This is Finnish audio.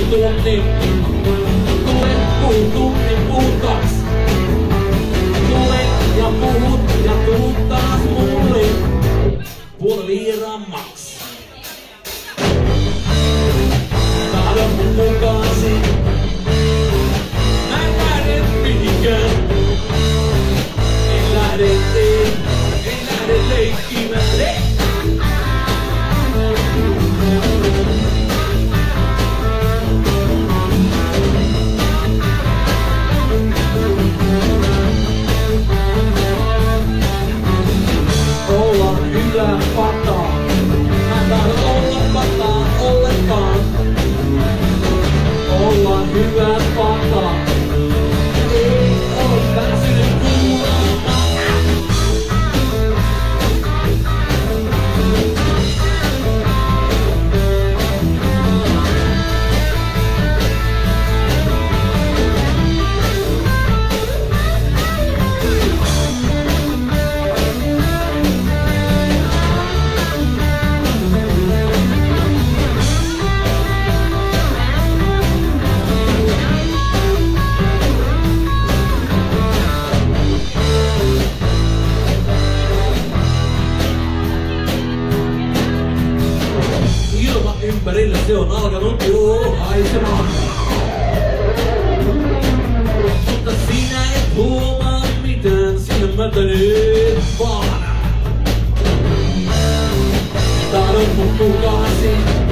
tunnin. Puhut tunnin, puhut kaks. Tulet ja puhut ja tuut taas mulle. Puoli liiraa maks. Tahdon mun mukaasi. Mä en lähde mihinkään. En lähde leikkimään. Ollaan hyvää pataa. Mä en tahdo olla pataa ollenkaan. Ollaan hyvää pataa. Ei oo pääsynyt kuulemaan. Ympärillä se on alkanut jo haisemaan. Mutta sinä et huomaa mitään, silmätäneet vaan. Tahdon mun mukaasi.